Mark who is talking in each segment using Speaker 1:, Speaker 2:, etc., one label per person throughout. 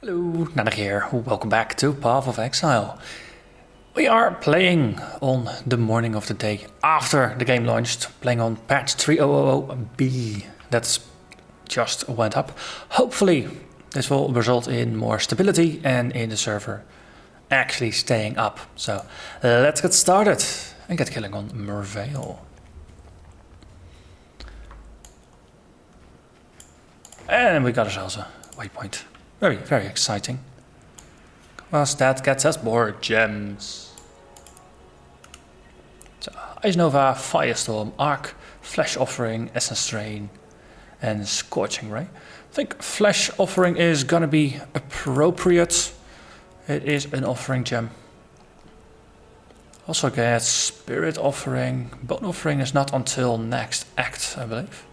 Speaker 1: Hello, Narnach here. Welcome back to Path of Exile. We are playing on the morning of the day after the game launched, playing on patch 3000B. That's just went up. Hopefully this will result in more stability and in the server actually staying up. So let's get started and get killing on Merveil. And we got ourselves a waypoint. Very, very exciting. Because that gets us more gems. So, Ice Nova, Firestorm, Arc, Flesh Offering, Essence Drain, and Scorching Ray. I think Flesh Offering is gonna be appropriate. It is an offering gem. Also get Spirit Offering. Bone Offering is not until next act, I believe.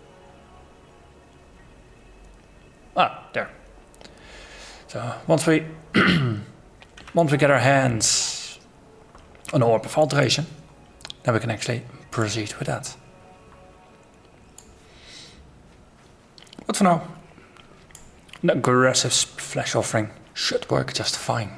Speaker 1: Ah, there. So once we get our hands on Orb of Alteration, then we can actually proceed with that. But for now, an aggressive Flesh Offering should work just fine.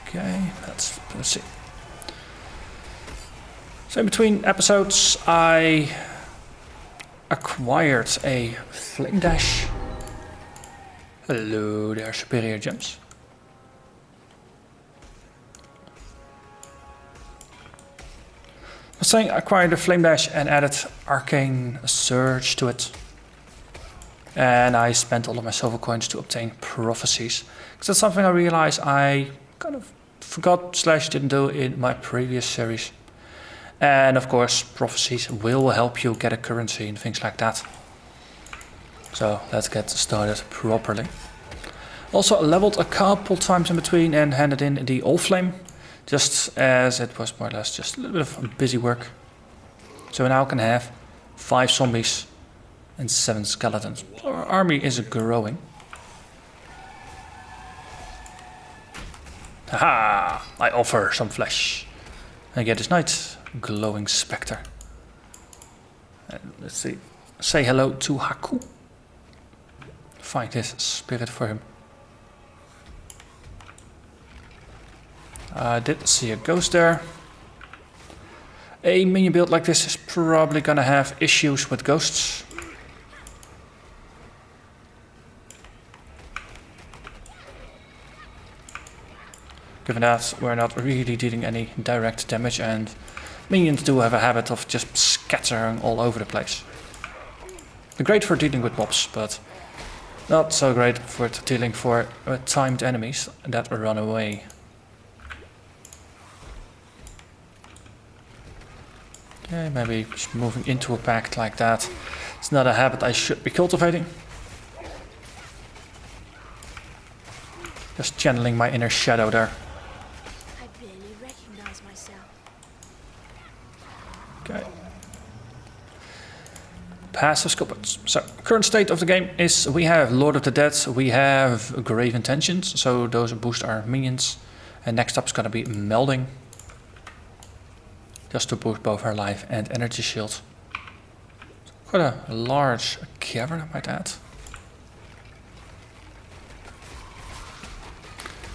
Speaker 1: Okay, let's see. So in between episodes, I acquired a Flame Dash. Hello there, superior gems. I was saying I acquired a Flame Dash and added Arcane Surge to it. And I spent all of my silver coins to obtain prophecies. Because that's something I realized I kind of forgot / didn't do in my previous series. And of course, prophecies will help you get a currency and things like that. So let's get started properly. Also leveled a couple times in between and handed in the All Flame, just as it was more or less just a little bit of busy work. So we now can have 5 zombies and 7 skeletons. Our army is growing. Haha! I offer some flesh. And get this nice glowing spectre. And let's see. Say hello to Haku. Find his spirit for him. I did see a ghost there. A minion build like this is probably gonna have issues with ghosts. Given that we're not really dealing any direct damage and minions do have a habit of just scattering all over the place. They're great for dealing with mobs, but not so great for dealing for timed enemies that run away. Okay, maybe just moving into a pact like that. It's not a habit I should be cultivating. Just channeling my inner shadow there. Okay. Passive skill points. So, current state of the game is we have Lord of the Dead, we have Grave Intentions, so those boost our minions. And next up is going to be Melding, just to boost both our life and energy shield. Quite a large cavern, I might add.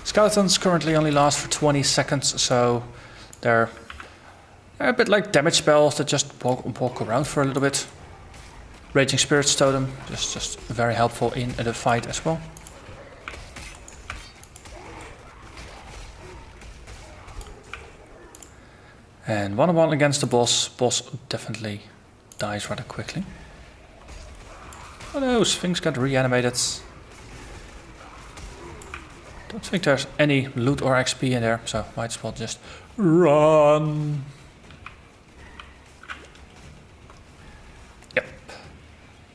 Speaker 1: Skeletons currently only last for 20 seconds, so they're a bit like damage spells that just walk around for a little bit. Raging Spirit's Totem, just very helpful in the fight as well. And 1-on-1 against the boss. Boss definitely dies rather quickly. Oh no, things got reanimated. Don't think there's any loot or XP in there, so might as well just run. Yep.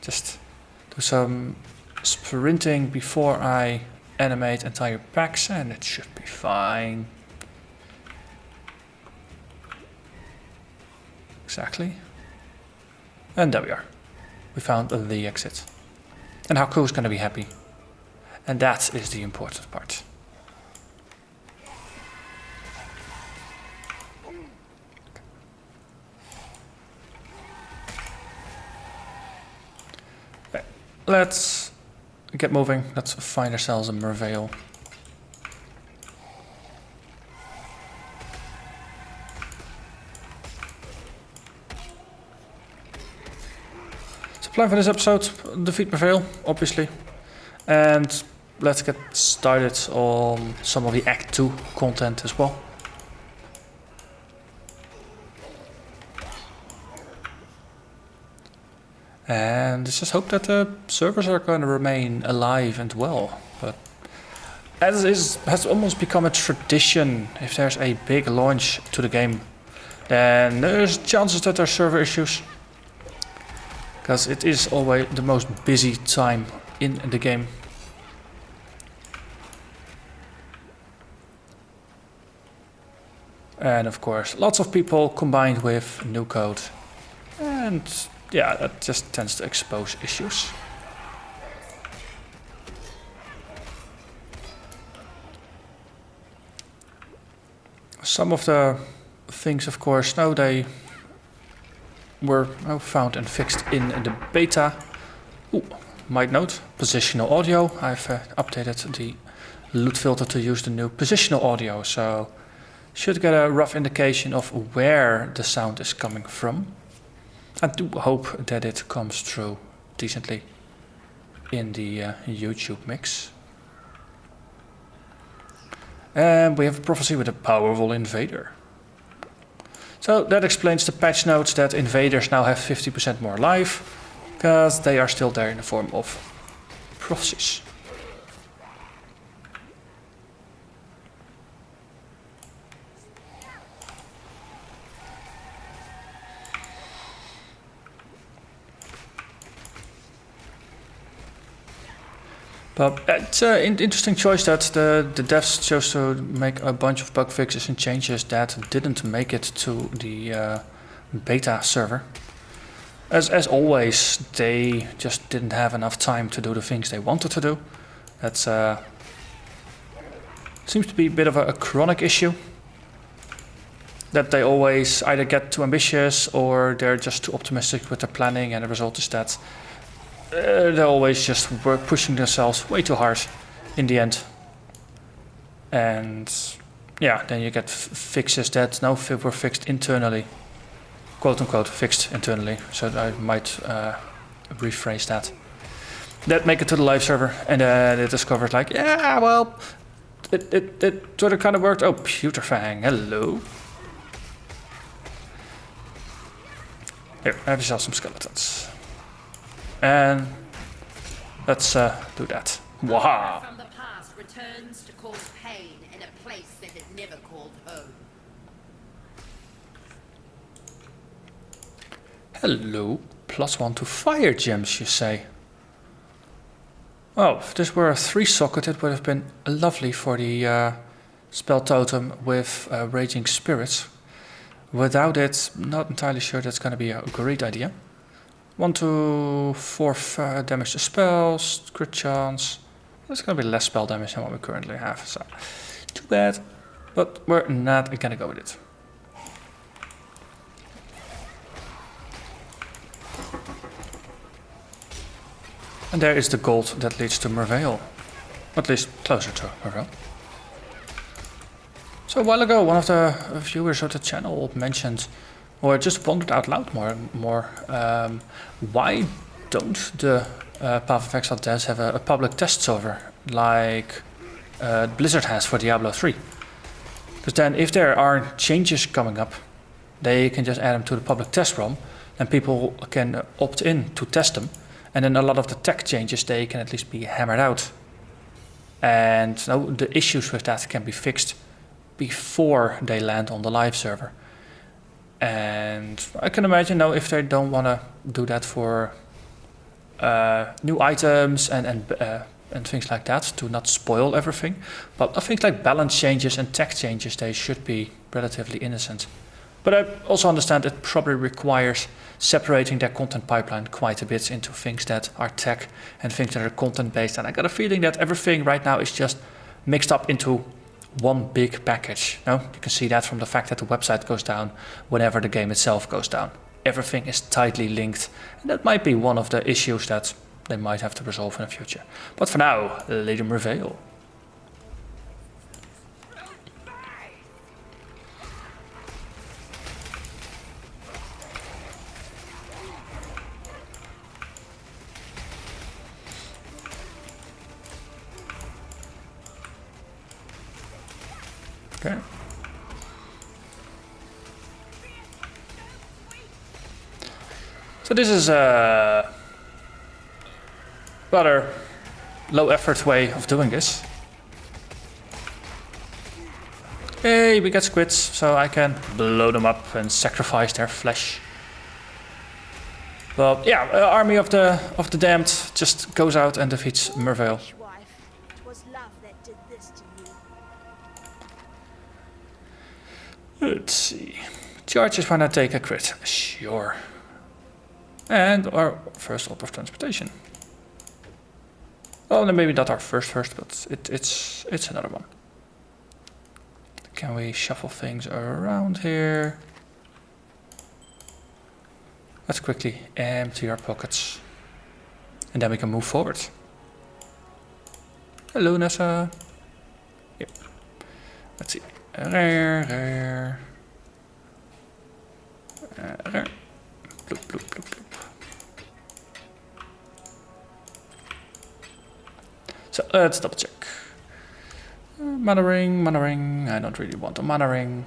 Speaker 1: Just do some sprinting before I animate entire packs and it should be fine. Exactly. And there we are. We found the exit. And Haku's gonna be happy. And that is the important part. let's get moving. Let's find ourselves a Merveil. So plan for this episode, defeat Merveil, obviously. And let's get started on some of the Act 2 content as well. And let's just hope that the servers are going to remain alive and well. But as is, has almost become a tradition, if there's a big launch to the game, then there's chances that there are server issues. Because it is always the most busy time in the game. And of course, lots of people combined with new code. And yeah, that just tends to expose issues. Some of the things, of course, now they were found and fixed in the beta. Ooh, might note, positional audio. I've updated the loot filter to use the new positional audio, so should get a rough indication of where the sound is coming from. I do hope that it comes through decently in the YouTube mix. And we have a prophecy with a powerful invader. So that explains the patch notes that invaders now have 50% more life, because they are still there in the form of prophecies. But it's an interesting choice that the devs chose to make a bunch of bug fixes and changes that didn't make it to the beta server. As always, they just didn't have enough time to do the things they wanted to do. That's seems to be a bit of a chronic issue. That they always either get too ambitious or they're just too optimistic with their planning, and the result is that they're always just pushing themselves way too hard in the end. And yeah, then you get fixes that now were fixed internally. Quote unquote fixed internally. So I might rephrase that. That make it to the live server, and then it discovered like, yeah, well, it sort of kind of worked. Oh, Pewterfang, hello. Here, I have yourself some skeletons. And let's do that. Wow.
Speaker 2: From the past returns to cause pain in a place that it never called home.
Speaker 1: Hello. +1 to fire gems, you say? Oh, if this were a 3-socket, it would have been lovely for the spell totem with Raging Spirits. Without it, not entirely sure that's going to be a great idea. 1 to 4 damage to spells, crit chance. That's going to be less spell damage than what we currently have, so too bad. But we're not going to go with it. And there is the gold that leads to Merveil. At least closer to Merveil. So a while ago, one of the viewers of the channel mentioned, or just wondered out loud more, why don't the Path of Exile devs have a public test server like Blizzard has for Diablo 3? Because then if there are changes coming up, they can just add them to the public test ROM, and people can opt in to test them, and then a lot of the tech changes, they can at least be hammered out. And the issues with that can be fixed before they land on the live server. And I can imagine now if they don't want to do that for new items and things like that, to not spoil everything. But I think like balance changes and tech changes, they should be relatively innocent. But I also understand it probably requires separating their content pipeline quite a bit into things that are tech and things that are content based. And I got a feeling that everything right now is just mixed up into one big package. No, you can see that from the fact that the website goes down whenever the game itself goes down. Everything is tightly linked, and that might be one of the issues that they might have to resolve in the future. But for now, Lady Merveil. Okay. So this is a rather low effort way of doing this. Hey, we get squids, so I can blow them up and sacrifice their flesh. But yeah, army of the damned just goes out and defeats Merveil. Let's see. Charges when I take a crit. Sure. And our first orb of transportation. Oh, no, maybe not our first, but it's another one. Can we shuffle things around here? Let's quickly empty our pockets. And then we can move forward. Hello, Nessa. Yep. Let's see. Rare. Rare. Bloop, bloop, bloop, bloop. So let's double check. Mana ring. I don't really want a mana ring.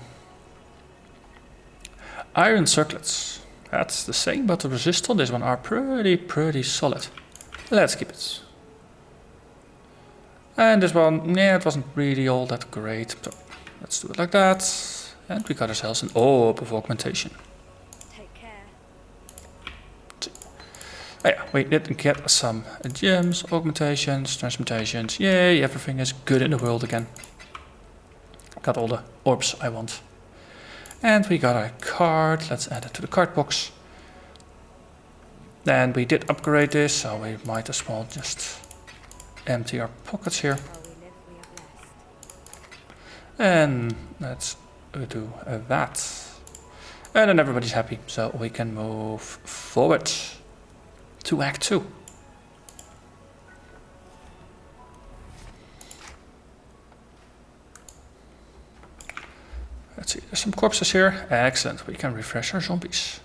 Speaker 1: Iron circlets. That's the same, but the resist on this one are pretty solid. Let's keep it. And this one, yeah, it wasn't really all that great. So let's do it like that. And we got ourselves an orb of augmentation.
Speaker 3: Take care.
Speaker 1: Oh yeah, we did get some gems, augmentations, transmutations. Yay, everything is good in the world again. Got all the orbs I want. And we got a card. Let's add it to the card box. Then we did upgrade this, so we might as well just empty our pockets here. And let's do that. And then everybody's happy, so we can move forward to Act 2. Let's see, there's some corpses here. Excellent, we can refresh our zombies.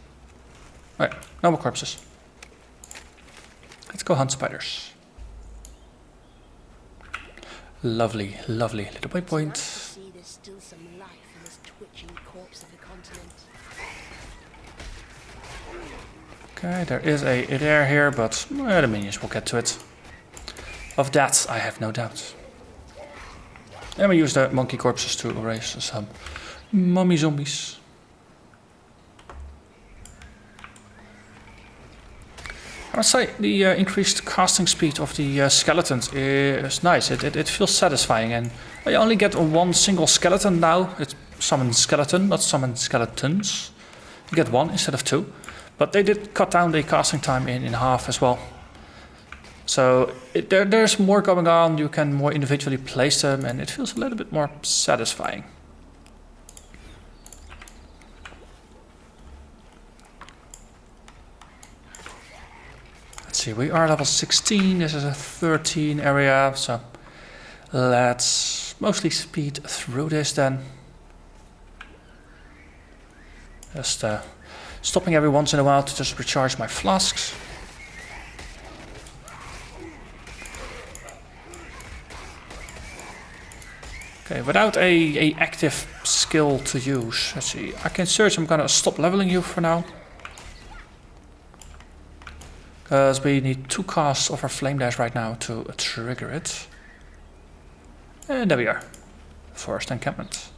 Speaker 1: Alright, no more corpses. Let's go hunt spiders. Lovely, lovely little waypoint.
Speaker 3: See, there's still some life in this twitching corpse of the continent.
Speaker 1: Okay, there is a rare here, but the minions will get to it. Of that, I have no doubt. And we use the monkey corpses to erase some mummy zombies. I would say the increased casting speed of the skeletons is nice. It feels satisfying, and I only get one single skeleton now. It's summon skeleton, not summon skeletons. You get one instead of two. But they did cut down the casting time in half as well. So there's more going on. You can more individually place them, and it feels a little bit more satisfying. Let's see, we are level 16. This is a 13 area, so let's mostly speed through this then. Just stopping every once in a while to just recharge my flasks. Okay, without a active skill to use, let's see, Arcane Surge, I'm gonna stop leveling you for now. Because we need 2 casts of our Flame Dash right now to trigger it. And there we are. Forest Encampment.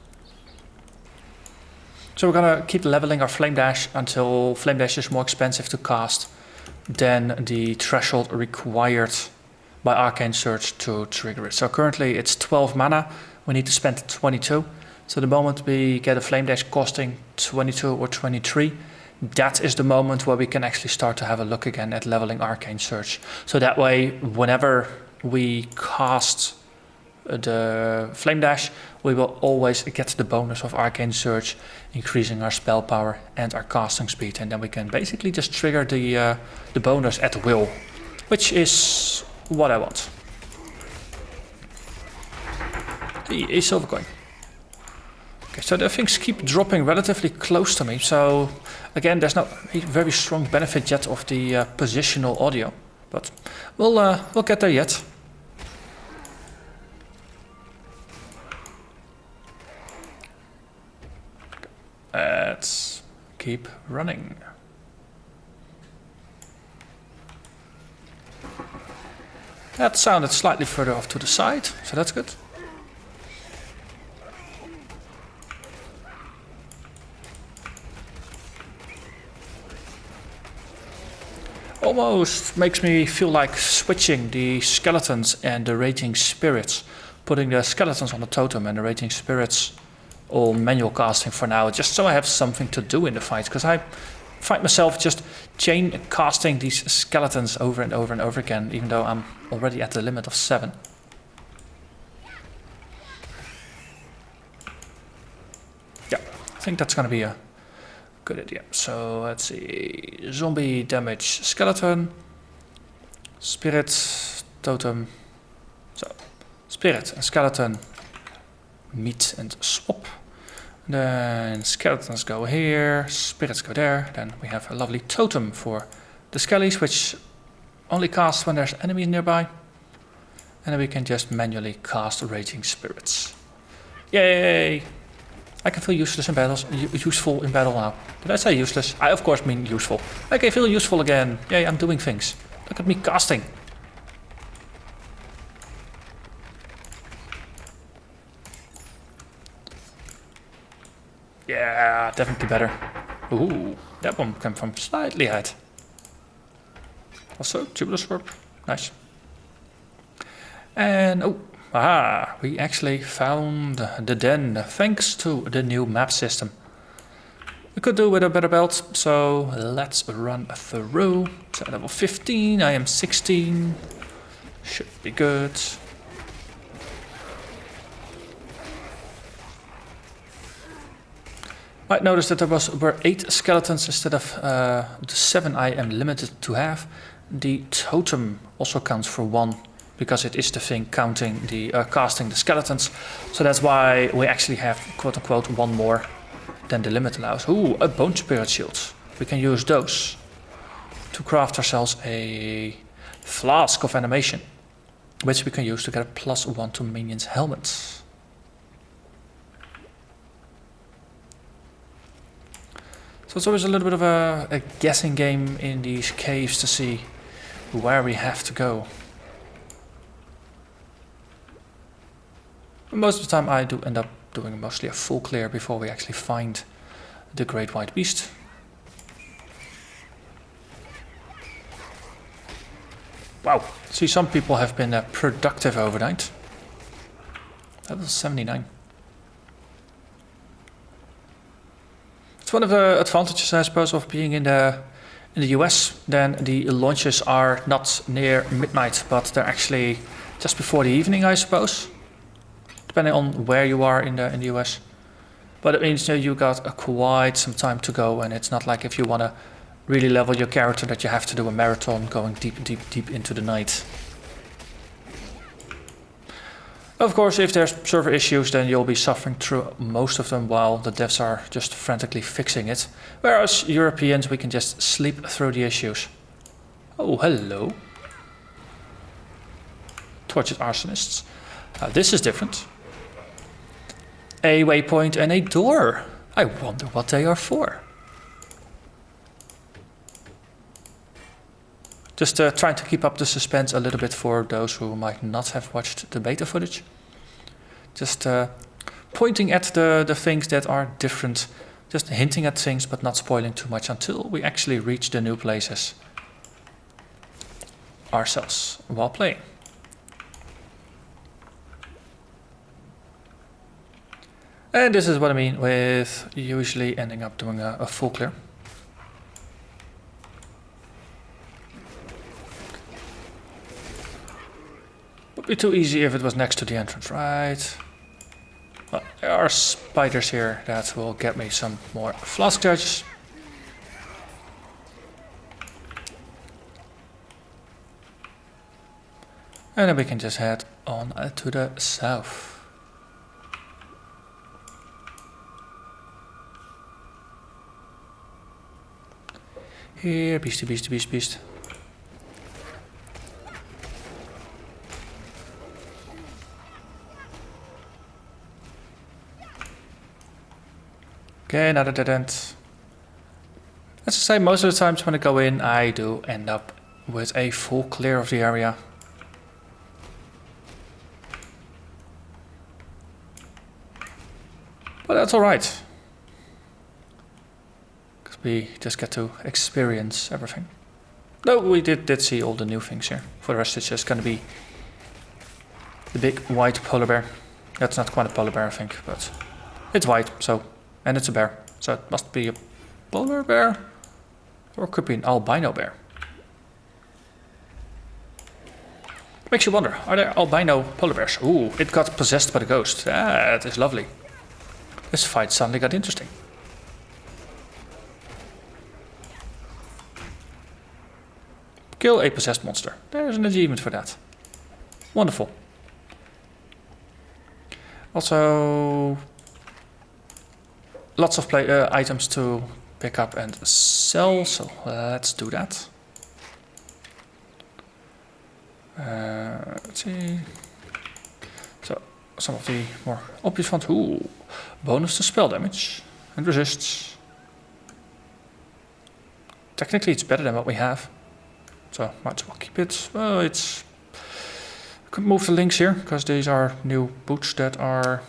Speaker 1: So we're gonna keep leveling our Flame Dash until Flame Dash is more expensive to cast than the threshold required by Arcane Surge to trigger it. So currently it's 12 mana, we need to spend 22. So the moment we get a Flame Dash costing 22 or 23, that is the moment where we can actually start to have a look again at leveling Arcane Surge. So that way, whenever we cast the Flame Dash, we will always get the bonus of Arcane Surge, increasing our spell power and our casting speed. And then we can basically just trigger the bonus at will which is what I want. A silver coin. Okay, so the things keep dropping relatively close to me, so again there's not a very strong benefit yet of the positional audio, but we'll get there yet. Let's keep running. That sounded slightly further off to the side, so that's good. Almost makes me feel like switching the skeletons and the raging spirits, putting the skeletons on the totem and the raging spirits all manual casting for now, just so I have something to do in the fight, because I find myself just chain casting these skeletons over and over and over again, even though I'm already at the limit of 7. Yeah, I think that's gonna be a good idea. So let's see, zombie damage skeleton, spirit, totem, so spirit and skeleton meet and swap. Then skeletons go here, spirits go there. Then we have a lovely totem for the skellies, which only casts when there's enemies nearby. And then we can just manually cast raging spirits. Yay! I can feel useless in battles, useful in battle now. Did I say useless? I of course mean useful. I can feel useful again. Yay, I'm doing things. Look at me casting. Yeah, definitely better. Ooh, that one came from slightly ahead. Also, tubular sword. Nice. And oh, aha, we actually found the den thanks to the new map system. We could do with a better belt, so let's run through. So level 15, I am 16. Should be good. Might notice that there were 8 skeletons instead of the 7 I am limited to have. The totem also counts for 1 because it is the thing counting the casting the skeletons. So that's why we actually have quote unquote 1 more than the limit allows. Ooh, a bone spirit shield. We can use those to craft ourselves a flask of animation, which we can use to get a +1 to minions' helmets. So it's always a little bit of a guessing game in these caves to see where we have to go. Most of the time I do end up doing mostly a full clear before we actually find the Great White Beast. Wow, see, some people have been productive overnight. That was 79. It's one of the advantages, I suppose, of being in the US. Then the launches are not near midnight, but they're actually just before the evening, I suppose, depending on where you are in the US. But it means you got quite some time to go, and it's not like if you want to really level your character that you have to do a marathon going deep into the night. Of course, if there's server issues, then you'll be suffering through most of them while the devs are just frantically fixing it. Whereas Europeans, we can just sleep through the issues. Oh, hello. Tortured arsonists. This is different. A waypoint and a door. I wonder what they are for. Just trying to keep up the suspense a little bit for those who might not have watched the beta footage. Just pointing at the things that are different. Just hinting at things but not spoiling too much until we actually reach the new places ourselves while playing. And this is what I mean with usually ending up doing a full clear. Would be too easy if it was next to the entrance, right? Well, there are spiders here that will get me some more flask charges. And then we can just head on to the south. Here, beastie, beastie, beast, beast. Okay, another dead end. As I say, most of the times when I go in, I do end up with a full clear of the area. But that's alright. Because we just get to experience everything. No, we did see all the new things here. For the rest, it's just gonna be the big white polar bear. That's not quite a polar bear, I think, but it's white, so. And it's a bear, so it must be a polar bear. Or it could be an albino bear. Makes you wonder, are there albino polar bears? Ooh, it got possessed by the ghost. That is lovely. This fight suddenly got interesting. Kill a possessed monster. There's an achievement for that. Wonderful. Also, lots of items to pick up and sell, so let's do that. Let's see. So, some of the more obvious ones. Ooh, bonus to spell damage and resists. Technically, it's better than what we have, so might as well keep it. Well, it's. I could move the links here because these are new boots that are,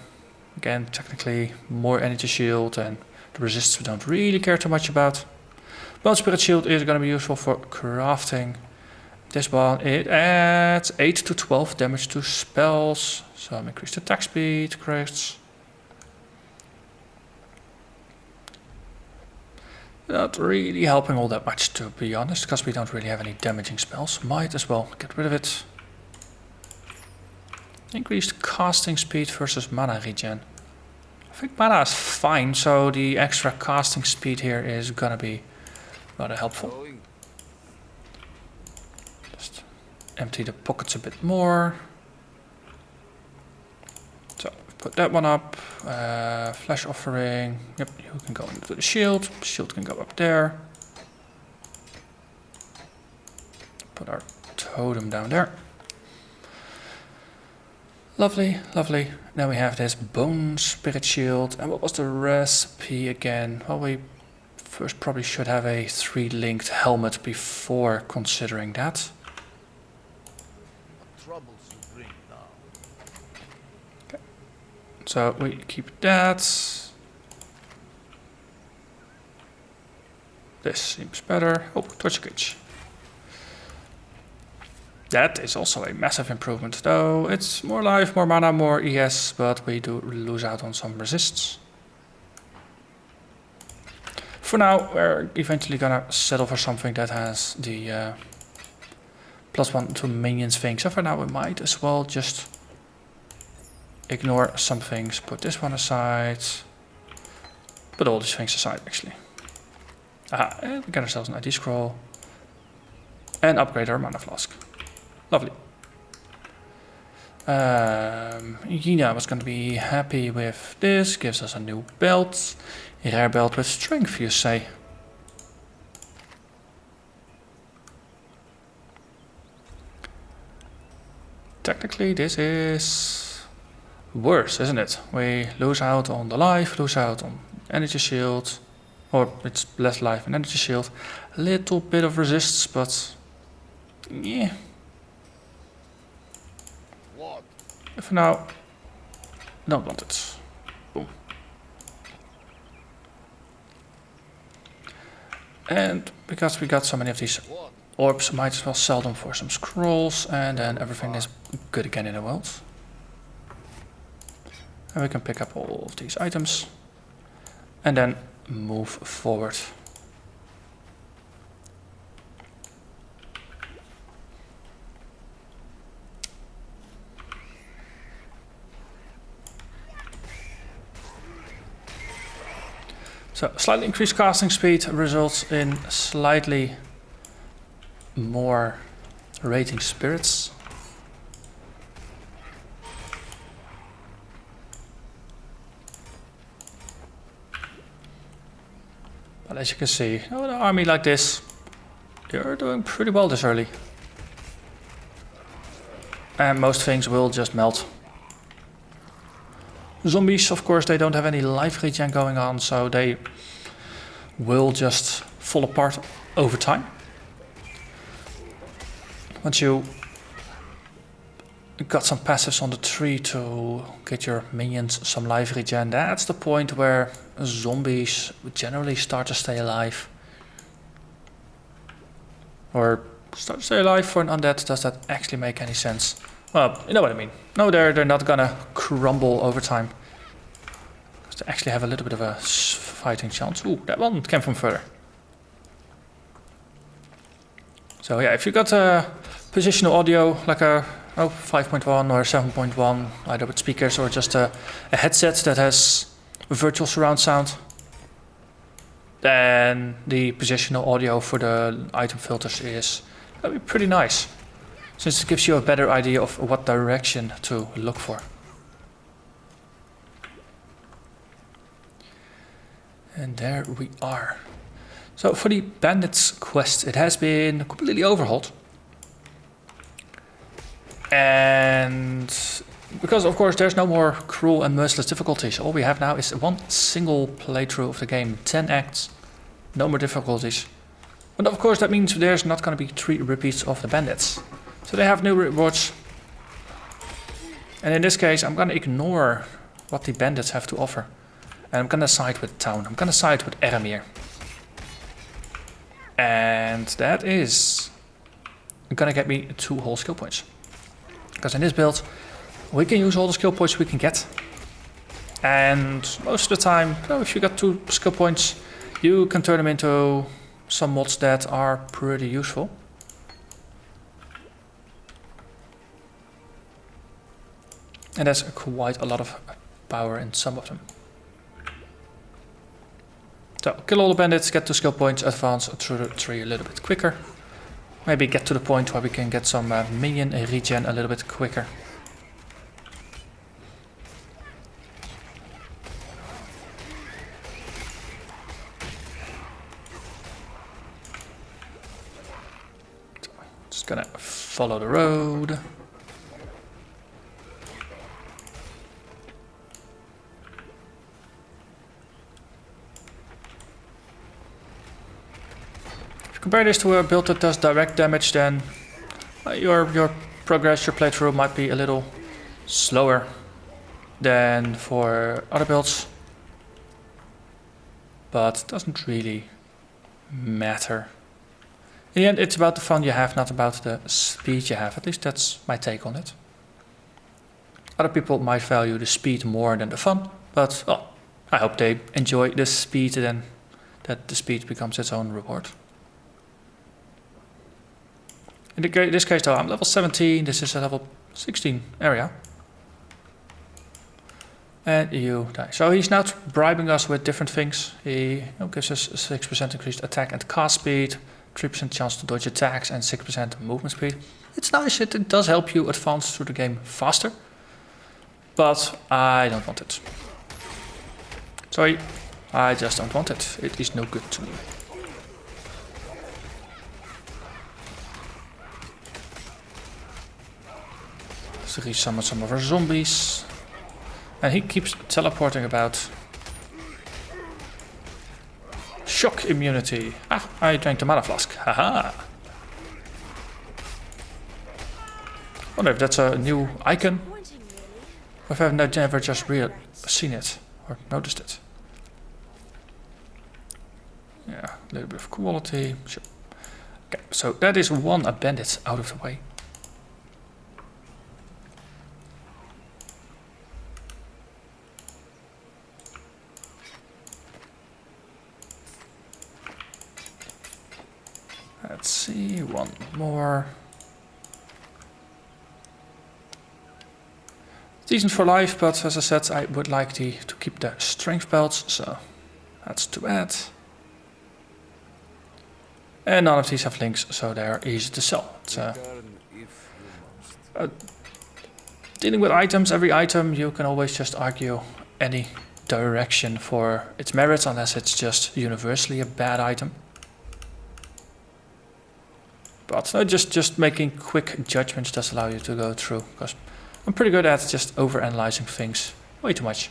Speaker 1: again, technically more energy shield, and the resists we don't really care too much about. Bone Spirit Shield is going to be useful for crafting. This one, it adds 8 to 12 damage to spells. So increased attack speed, crits. Not really helping all that much, to be honest, because we don't really have any damaging spells. Might as well get rid of it. Increased casting speed versus mana regen. I think mana is fine, so the extra casting speed here is gonna be rather helpful. Just empty the pockets a bit more. So put that one up. Flash offering. Yep, you can go into the shield. Shield can go up there. Put our totem down there. Lovely, lovely. Now we have this Bone Spirit Shield. And what was the recipe again? Well, we first probably should have a 3-linked helmet before considering that. Okay. So we keep that. This seems better. Oh, Torch Cage. That is also a massive improvement, though it's more life, more mana, more ES, but we do lose out on some resists. For now, we're eventually gonna settle for something that has the +1 to minions thing. So for now, we might as well just ignore some things, put this one aside, put all these things aside, actually. Aha, and we get ourselves an ID scroll, and upgrade our mana flask. Lovely. Yina was going to be happy with this. Gives us a new belt. A rare belt with strength, you say. Technically, this is worse, isn't it? We lose out on the life, lose out on energy shield. Or it's less life and energy shield. A little bit of resists, but yeah. For now, don't want it. Boom. And because we got so many of these orbs, might as well sell them for some scrolls, and then everything is good again in the world. And we can pick up all of these items, and then move forward. So slightly increased casting speed results in slightly more rating spirits. But as you can see, an army like this, you're doing pretty well this early. And most things will just melt. Zombies, of course, they don't have any life regen going on, so they will just fall apart over time. Once you got some passives on the tree to get your minions some life regen, that's the point where zombies generally start to stay alive. Or start to stay alive for an undead, does that actually make any sense? Well, you know what I mean. No, they're not gonna crumble over time. Because they actually have a little bit of a fighting chance. Ooh, that one came from further. So yeah, if you got a positional audio like a 5.1 or 7.1, either with speakers or just a headset that has virtual surround sound, then the positional audio for the item filters is that'd be pretty nice, since it gives you a better idea of what direction to look for. And there we are. So for the bandits quest, it has been completely overhauled. And because of course there's no more cruel and merciless difficulties, all we have now is one single playthrough of the game, 10 acts, no more difficulties. But of course that means there's not going to be 3 repeats of the bandits. So they have new rewards. And in this case I'm going to ignore what the bandits have to offer. And I'm going to side with town, I'm going to side with Eramir. And that is going to get me 2 whole skill points. Because in this build, we can use all the skill points we can get. And most of the time, if you got 2 skill points, you can turn them into some mods that are pretty useful. And there's quite a lot of power in some of them. So, kill all the bandits, get 2 skill points, advance through the tree a little bit quicker. Maybe get to the point where we can get some minion regen a little bit quicker. So, just gonna follow the road. Compare this to a build that does direct damage, then your progress, your playthrough might be a little slower than for other builds. But it doesn't really matter. In the end, it's about the fun you have, not about the speed you have. At least that's my take on it. Other people might value the speed more than the fun, but well, I hope they enjoy the speed, then that the speed becomes its own reward. In this case though, I'm level 17, this is a level 16 area. And you die. So he's now bribing us with different things. He gives us 6% increased attack and cast speed, 3% chance to dodge attacks and 6% movement speed. It's nice, it does help you advance through the game faster. But I don't want it. Sorry, I just don't want it. It is no good to me. To resummon some of our zombies. And he keeps teleporting about. Shock immunity. Ah, I drank the mana flask. Haha. Wonder if that's a new icon. Or if I've never just seen it or noticed it. Yeah, a little bit of quality. Sure. Okay, so that is one bandit out of the way. Let's see, one more. Decent for life, but as I said, I would like to keep the strength belts, so that's too bad. And none of these have links, so they are easy to sell. Dealing with items, every item you can always just argue any direction for its merits unless it's just universally a bad item. But no, just making quick judgments does allow you to go through, because I'm pretty good at just overanalyzing things way too much.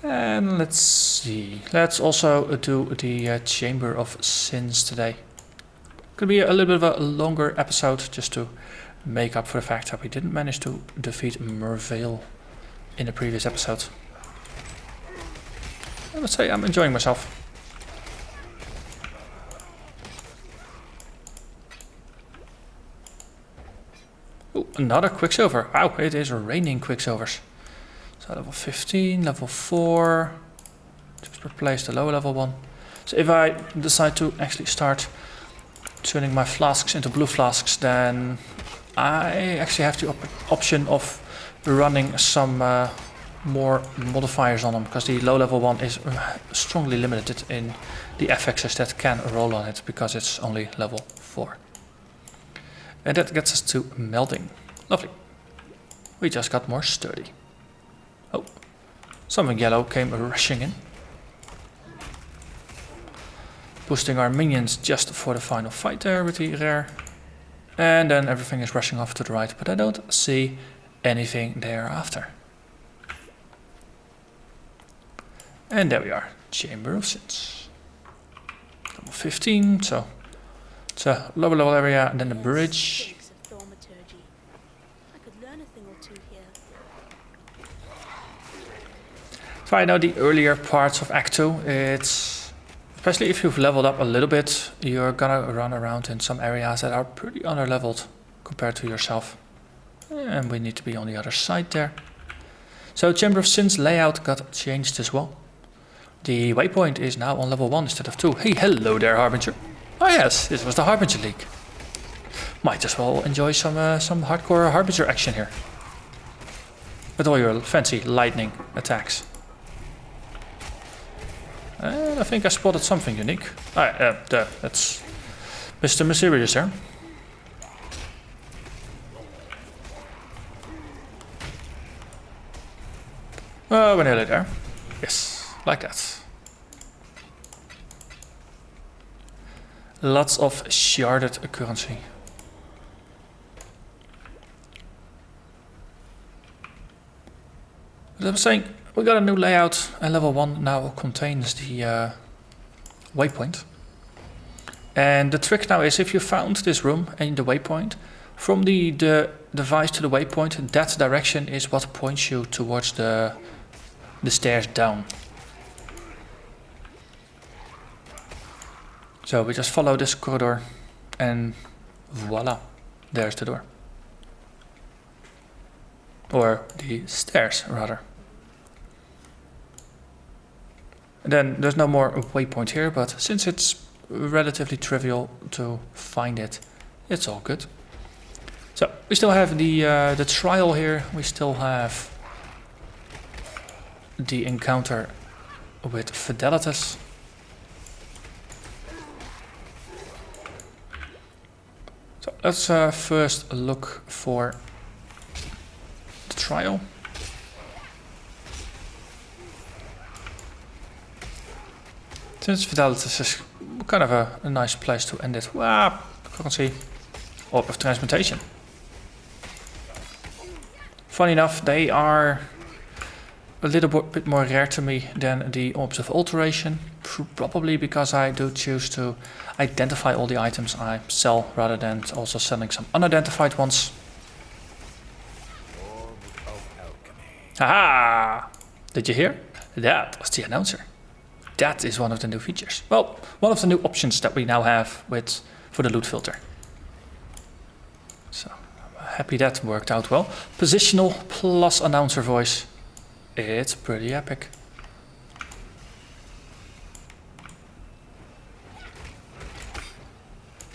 Speaker 1: And let's see, let's also do the Chamber of Sins today. Could be a little bit of a longer episode just to make up for the fact that we didn't manage to defeat Merveil in the previous episode. I would say I'm enjoying myself. Ooh, another Quicksilver. Wow, it is raining Quicksilvers. So level 15, level 4. Just replace the lower level one. So if I decide to actually start turning my flasks into blue flasks, then I actually have the option of running some more modifiers on them, because the low level one is strongly limited in the FXs that can roll on it, because it's only level 4. And that gets us to melting. Lovely. We just got more sturdy. Oh, something yellow came rushing in. Boosting our minions just for the final fight there with the rare. And then everything is rushing off to the right, but I don't see anything thereafter. And there we are, Chamber of Sins. Level 15, so it's a lower level area, and then the bridge. So I know the earlier parts of Act 2, it's, especially if you've leveled up a little bit, you're gonna run around in some areas that are pretty under-leveled compared to yourself. And we need to be on the other side there. So Chamber of Sins layout got changed as well. The waypoint is now on level 1 instead of 2. Hey, hello there, Harbinger. Oh yes, this was the Harbinger League. Might as well enjoy some hardcore Harbinger action here. With all your fancy lightning attacks. And I think I spotted something unique. That's Mr. Mysterious there. Oh, we're nearly there. Yes, like that. Lots of sharded currency. As I was saying, we got a new layout, and level 1 now contains the waypoint. And the trick now is, if you found this room and the waypoint, from the device to the waypoint, that direction is what points you towards the stairs down. So we just follow this corridor and voila, there's the door. Or the stairs, rather. And then there's no more waypoint here, but since it's relatively trivial to find it, it's all good. So we still have the trial here. We still have the encounter with Fidelitas. So let's first look for the trial. Since Fidelitas is kind of a nice place to end it. Wow, currency, orb of transmutation. Funny enough, they are a little bit more rare to me than the orbs of alteration. Probably because I do choose to identify all the items I sell rather than also selling some unidentified ones. Haha! Did you hear? That was the announcer. That is one of the new features. Well, one of the new options that we now have for the loot filter. So, I'm happy that worked out well. Positional plus announcer voice. It's pretty epic.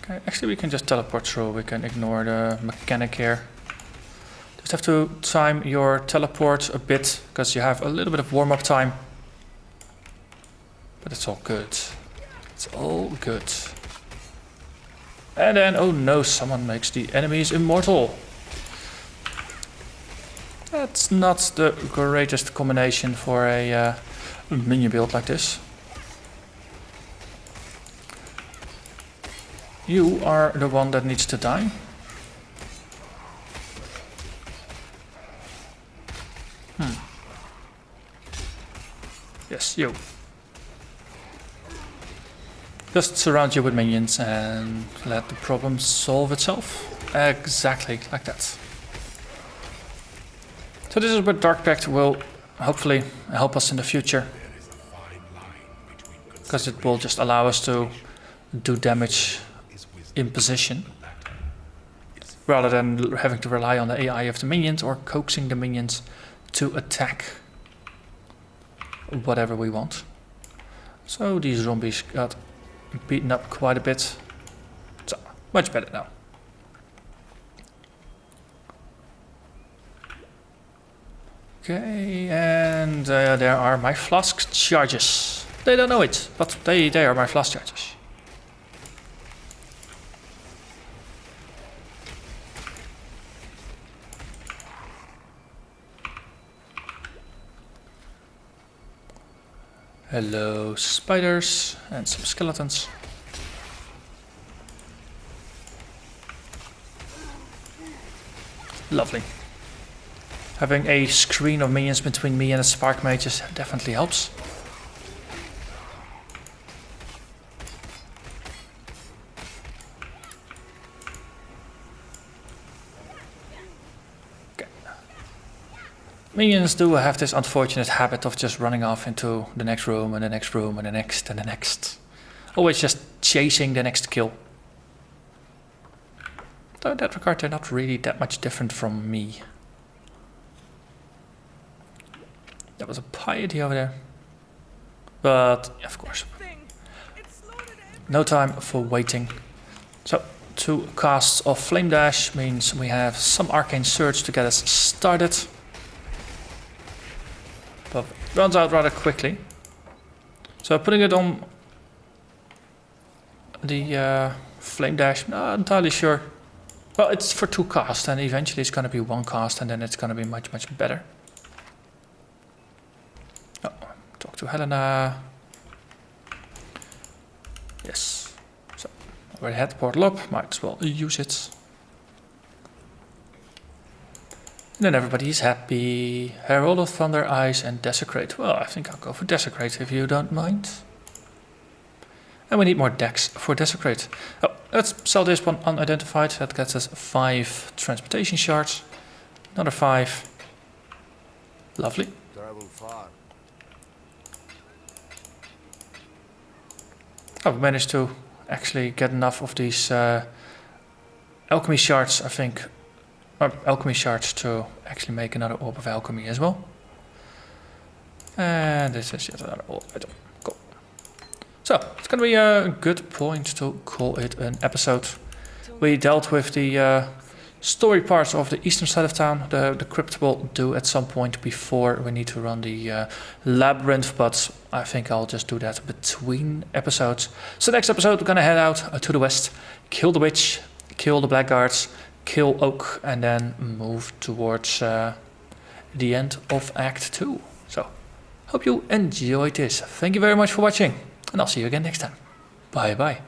Speaker 1: Okay, actually we can just teleport through. We can ignore the mechanic here. Just have to time your teleport a bit, because you have a little bit of warm-up time. But it's all good. It's all good. And then, oh no, someone makes the enemies immortal. That's not the greatest combination for a minion build like this. You are the one that needs to die. Yes, you. Just surround you with minions and let the problem solve itself. Exactly like that. So this is what Dark Pact will hopefully help us in the future. Because it will just allow us to do damage in position. Rather than having to rely on the AI of the minions or coaxing the minions to attack whatever we want. So these zombies got beaten up quite a bit. So, much better now. Okay, and there are my flask charges. They don't know it, but they are my flask charges. Hello, spiders and some skeletons. Lovely. Having a screen of minions between me and the spark mages definitely helps. Minions do have this unfortunate habit of just running off into the next room and the next room and the next and the next. Always just chasing the next kill. So in that regard, they're not really that much different from me. There was a piety over there. But, of course, no time for waiting. So, 2 casts of Flame Dash means we have some Arcane Surge to get us started. But it runs out rather quickly. So putting it on the Flame Dash, not entirely sure. Well, it's for 2 casts and eventually it's going to be 1 cast and then it's going to be much, much better. Oh, talk to Helena. Yes. So, already had the portal up, might as well use it. And then everybody is happy. Herald of Thunder, Ice and Desecrate. Well, I think I'll go for Desecrate if you don't mind. And we need more decks for Desecrate. Oh, let's sell this one unidentified. That gets us 5 transportation shards. Another 5. Lovely. Oh, we managed to actually get enough of these alchemy shards, I think. Alchemy shards to actually make another orb of alchemy as well. And this is yet another orb item. Cool. So, it's going to be a good point to call it an episode. We dealt with the story parts of the eastern side of town. The crypt will do at some point before we need to run the labyrinth, but I think I'll just do that between episodes. So next episode we're going to head out to the west, kill the witch, kill the blackguards, kill Oak, and then move towards the end of Act 2. So, hope you enjoyed this. Thank you very much for watching, and I'll see you again next time. Bye bye.